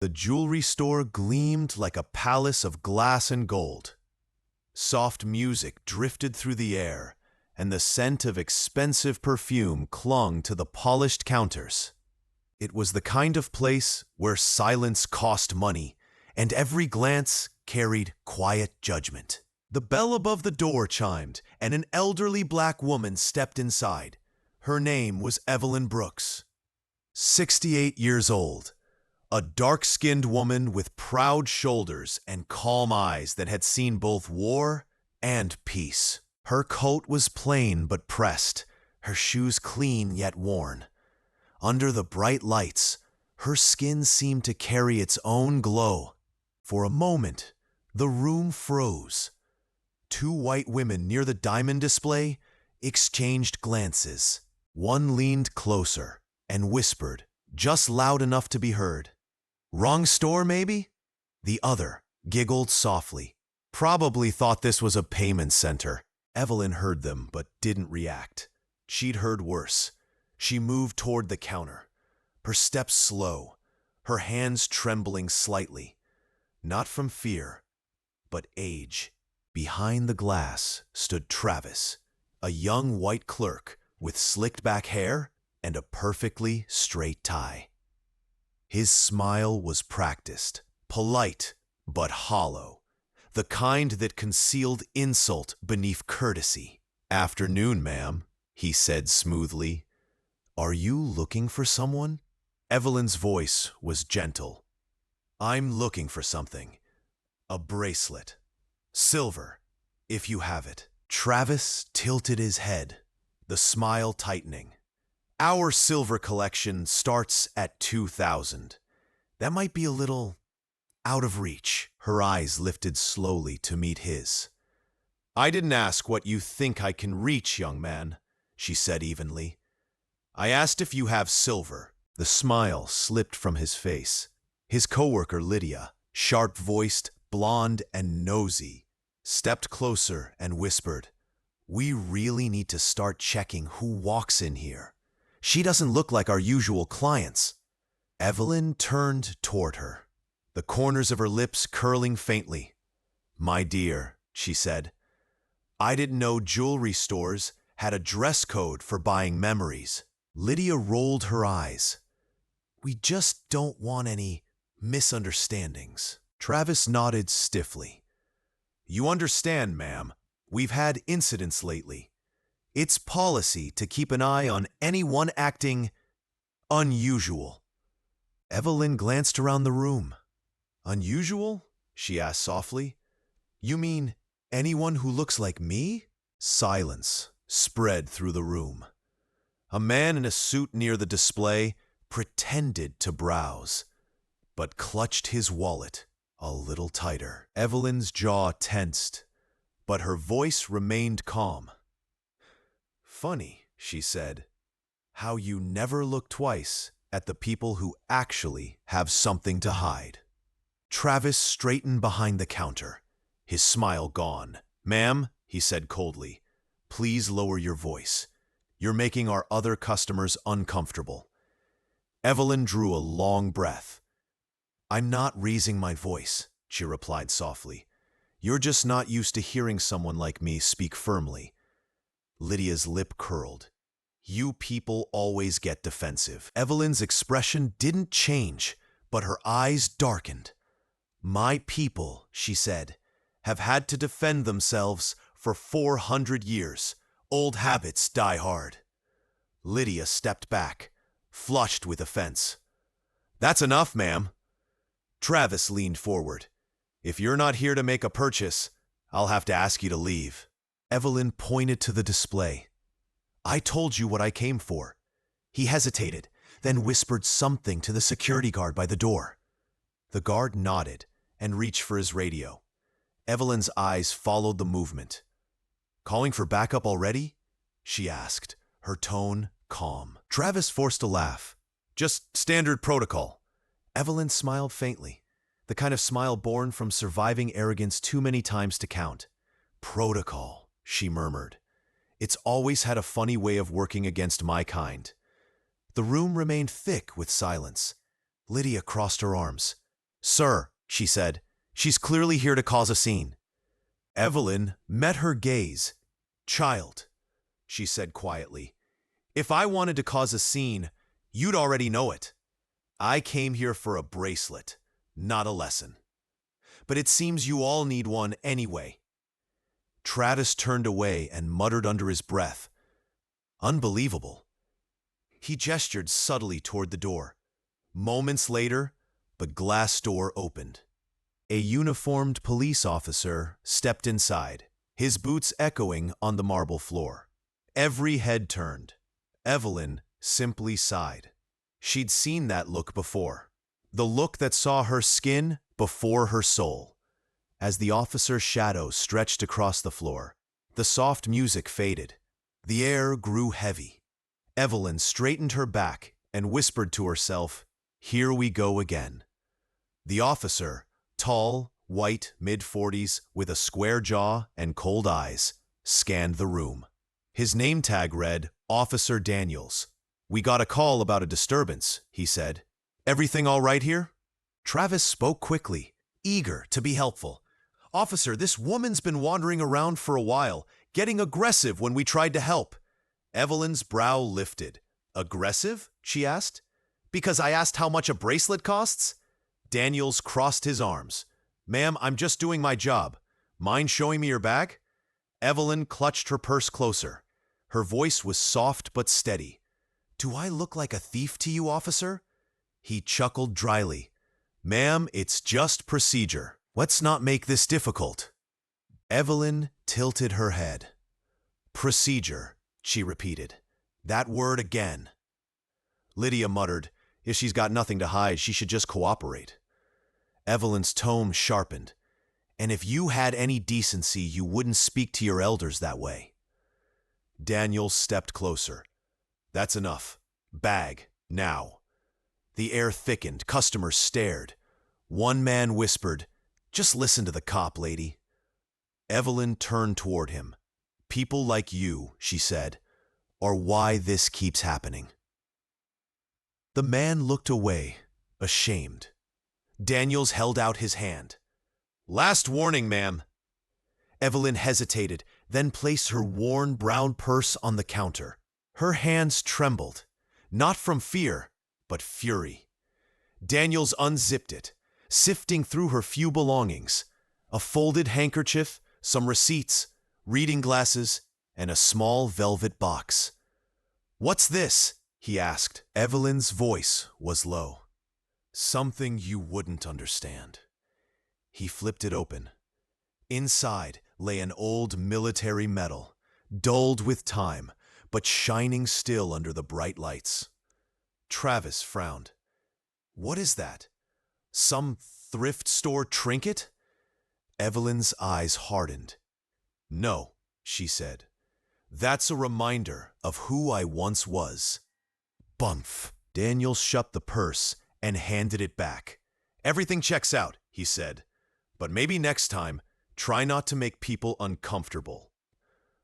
The jewelry store gleamed like a palace of glass and gold. Soft music drifted through the air, and the scent of expensive perfume clung to the polished counters. It was the kind of place where silence cost money, and every glance carried quiet judgment. The bell above the door chimed, and an elderly black woman stepped inside. Her name was Evelyn Brooks, 68 years old, a dark-skinned woman with proud shoulders and calm eyes that had seen both war and peace. Her coat was plain but pressed, her shoes clean yet worn. Under the bright lights, her skin seemed to carry its own glow. For a moment, the room froze. Two white women near the diamond display exchanged glances. One leaned closer and whispered, just loud enough to be heard, "Wrong store, maybe?" The other giggled softly, probably thought this was a payment center. Evelyn heard them but didn't react. She'd heard worse. She moved toward the counter, her steps slow, her hands trembling slightly. Not from fear, but age. Behind the glass stood Travis, a young white clerk with slicked back hair and a perfectly straight tie. His smile was practiced, polite, but hollow, the kind that concealed insult beneath courtesy. "Afternoon, ma'am," he said smoothly. "Are you looking for someone?" Evelyn's voice was gentle. "I'm looking for something. A bracelet. Silver, if you have it." Travis tilted his head, the smile tightening. "Our silver collection starts at 2,000. That might be a little out of reach." Her eyes lifted slowly to meet his. "I didn't ask what you think I can reach, young man," she said evenly. "I asked if you have silver." The smile slipped from his face. His coworker Lydia, sharp-voiced, blonde and nosy, stepped closer and whispered, "We really need to start checking who walks in here. She doesn't look like our usual clients." Evelyn turned toward her, the corners of her lips curling faintly. "My dear," she said, "I didn't know jewelry stores had a dress code for buying memories." Lydia rolled her eyes. "We just don't want any misunderstandings." Travis nodded stiffly. "You understand, ma'am, we've had incidents lately. It's policy to keep an eye on anyone acting unusual." Evelyn glanced around the room. "Unusual?" she asked softly. "You mean anyone who looks like me?" Silence spread through the room. A man in a suit near the display pretended to browse, but clutched his wallet a little tighter. Evelyn's jaw tensed, but her voice remained calm. "Funny," she said, "how you never look twice at the people who actually have something to hide." Travis straightened behind the counter, his smile gone. "Ma'am," he said coldly, "please lower your voice. You're making our other customers uncomfortable." Evelyn drew a long breath. "I'm not raising my voice," she replied softly. "You're just not used to hearing someone like me speak firmly." Lydia's lip curled. "You people always get defensive." Evelyn's expression didn't change, but her eyes darkened. "My people," she said, "have had to defend themselves for 400 years. Old habits die hard." Lydia stepped back, flushed with offense. "That's enough, ma'am." Travis leaned forward. "If you're not here to make a purchase, I'll have to ask you to leave." Evelyn pointed to the display. "I told you what I came for." He hesitated, then whispered something to the security guard by the door. The guard nodded and reached for his radio. Evelyn's eyes followed the movement. "Calling for backup already?" she asked, her tone calm. Travis forced a laugh. "Just standard protocol." Evelyn smiled faintly, the kind of smile born from surviving arrogance too many times to count. "Protocol," she murmured. "It's always had a funny way of working against my kind." The room remained thick with silence. Lydia crossed her arms. "Sir," she said, "she's clearly here to cause a scene." Evelyn met her gaze. "Child," she said quietly, "if I wanted to cause a scene, you'd already know it. I came here for a bracelet, not a lesson. But it seems you all need one anyway." Travis turned away and muttered under his breath, "Unbelievable." He gestured subtly toward the door. Moments later, the glass door opened. A uniformed police officer stepped inside, his boots echoing on the marble floor. Every head turned. Evelyn simply sighed. She'd seen that look before. The look that saw her skin before her soul. As the officer's shadow stretched across the floor, the soft music faded. The air grew heavy. Evelyn straightened her back and whispered to herself, "Here we go again." The officer, tall, white, mid-40s, with a square jaw and cold eyes, scanned the room. His name tag read, "Officer Daniels." "We got a call about a disturbance," he said. "Everything all right here?" Travis spoke quickly, eager to be helpful. "Officer, this woman's been wandering around for a while, getting aggressive when we tried to help." Evelyn's brow lifted. "Aggressive?" she asked. "Because I asked how much a bracelet costs?" Daniels crossed his arms. "Ma'am, I'm just doing my job. Mind showing me your bag?" Evelyn clutched her purse closer. Her voice was soft but steady. "Do I look like a thief to you, officer?" He chuckled dryly. "Ma'am, it's just procedure. Let's not make this difficult." Evelyn tilted her head. "Procedure," she repeated. "That word again." Lydia muttered, "If she's got nothing to hide, she should just cooperate." Evelyn's tone sharpened. "And if you had any decency, you wouldn't speak to your elders that way." Daniel stepped closer. "That's enough. Bag, now." The air thickened. Customers stared. One man whispered, "Just listen to the cop, lady." Evelyn turned toward him. "People like you," she said, "are why this keeps happening." The man looked away, ashamed. Daniels held out his hand. "Last warning, ma'am." Evelyn hesitated, then placed her worn brown purse on the counter. Her hands trembled, not from fear, but fury. Daniels unzipped it, sifting through her few belongings: a folded handkerchief, some receipts, reading glasses, and a small velvet box. "What's this?" he asked. Evelyn's voice was low. "Something you wouldn't understand." He flipped it open. Inside lay an old military medal, dulled with time, but shining still under the bright lights. Travis frowned. "What is that? Some thrift store trinket?" Evelyn's eyes hardened. "No," she said. "That's a reminder of who I once was." Bump! Daniel shut the purse and handed it back. "Everything checks out," he said. "But maybe next time, try not to make people uncomfortable."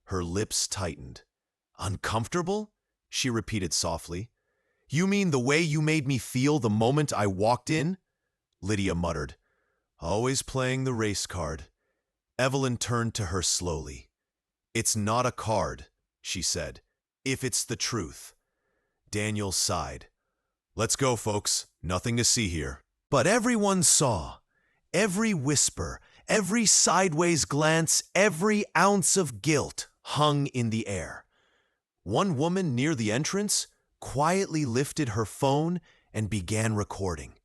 Her lips tightened. "Uncomfortable?" she repeated softly. "You mean the way you made me feel the moment I walked in?" Lydia muttered. "Always playing the race card." Evelyn turned to her slowly. "It's not a card," she said, "if it's the truth." Daniel sighed. "Let's go, folks. Nothing to see here." But everyone saw. Every whisper, every sideways glance, every ounce of guilt hung in the air. One woman near the entrance quietly lifted her phone and began recording.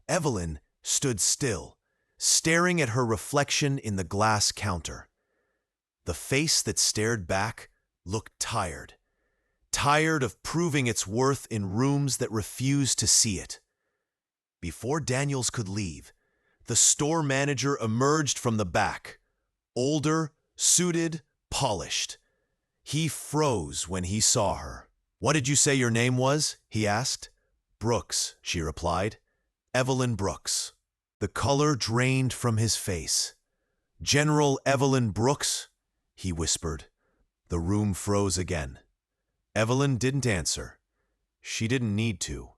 Evelyn stood still, staring at her reflection in the glass counter. The face that stared back looked tired. Tired of proving its worth in rooms that refused to see it. Before Daniels could leave, the store manager emerged from the back, older, suited, polished. He froze when he saw her. "What did you say your name was?" he asked. "Brooks," she replied. "Evelyn Brooks." The color drained from his face. "General Evelyn Brooks?" he whispered. The room froze again. Evelyn didn't answer. She didn't need to.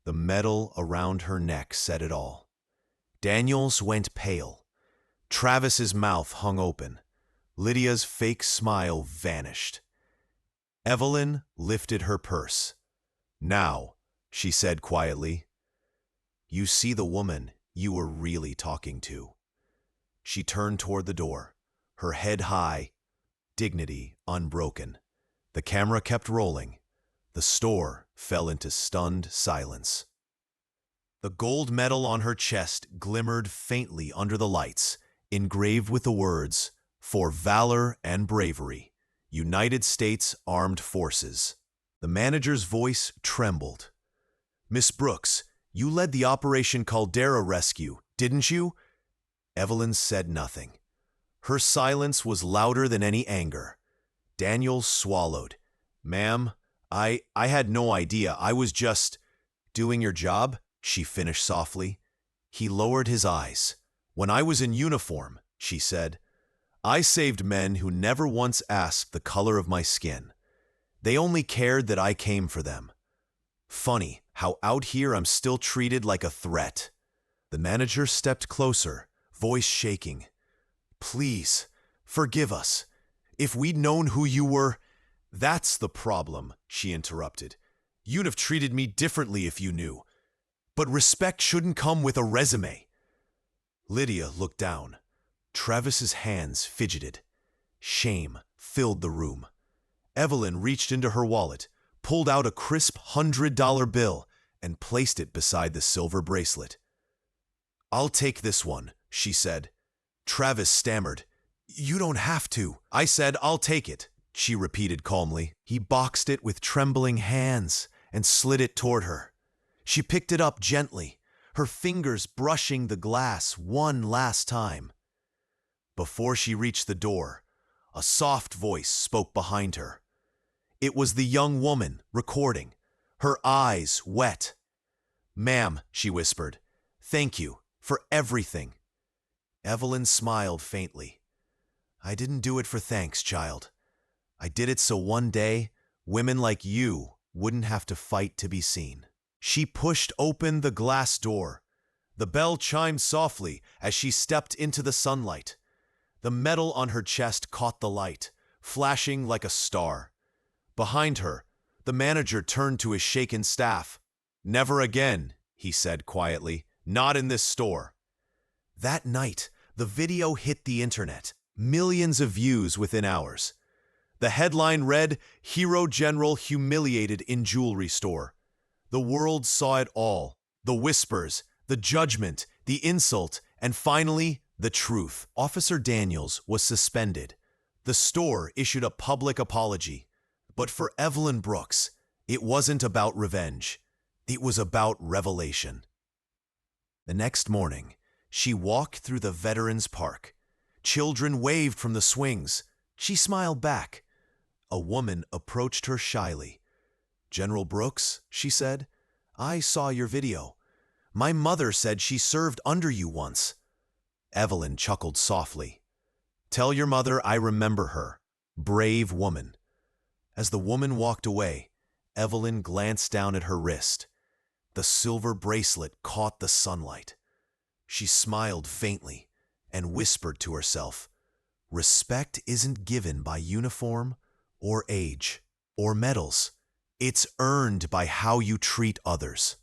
The medal around her neck said it all. Daniels went pale. Travis's mouth hung open. Lydia's fake smile vanished. Evelyn lifted her purse. "Now," she said quietly, "you see the woman you were really talking to." She turned toward the door, her head high, dignity unbroken. The camera kept rolling. The store fell into stunned silence. The gold medal on her chest glimmered faintly under the lights, engraved with the words, "For Valor and Bravery, United States Armed Forces." The manager's voice trembled. "Miss Brooks, you led the Operation Caldera rescue, didn't you?" Evelyn said nothing. Her silence was louder than any anger. Daniel swallowed. "Ma'am, I had no idea. I was just doing your job," she finished softly. He lowered his eyes. "When I was in uniform," she said, "I saved men who never once asked the color of my skin. They only cared that I came for them. Funny how out here I'm still treated like a threat." The manager stepped closer, voice shaking. "Please, forgive us. If we'd known who you were—" "That's the problem," she interrupted. "You'd have treated me differently if you knew. But respect shouldn't come with a resume." Lydia looked down. Travis's hands fidgeted. Shame filled the room. Evelyn reached into her wallet, pulled out a crisp $100 bill, and placed it beside the silver bracelet. "I'll take this one," she said. Travis stammered. "You don't have to." "I said I'll take it," she repeated calmly. He boxed it with trembling hands and slid it toward her. She picked it up gently, her fingers brushing the glass one last time. Before she reached the door, a soft voice spoke behind her. It was the young woman recording, her eyes wet. "Ma'am," she whispered, "thank you for everything." Evelyn smiled faintly. "I didn't do it for thanks, child. I did it so one day women like you wouldn't have to fight to be seen." She pushed open the glass door. The bell chimed softly as she stepped into the sunlight. The medal on her chest caught the light, flashing like a star. Behind her, the manager turned to his shaken staff. "Never again," he said quietly. "Not in this store." That night, the video hit the internet, millions of views within hours. The headline read, "Hero General Humiliated in Jewelry Store." The world saw it all, the whispers, the judgment, the insult, and finally, the truth. Officer Daniels was suspended. The store issued a public apology. But for Evelyn Brooks, it wasn't about revenge. It was about revelation. The next morning, she walked through the Veterans Park. Children waved from the swings. She smiled back. A woman approached her shyly. "General Brooks," she said, "I saw your video. My mother said she served under you once." Evelyn chuckled softly. "Tell your mother I remember her. Brave woman." As the woman walked away, Evelyn glanced down at her wrist. The silver bracelet caught the sunlight. She smiled faintly and whispered to herself, "Respect isn't given by uniform or age or medals. It's earned by how you treat others."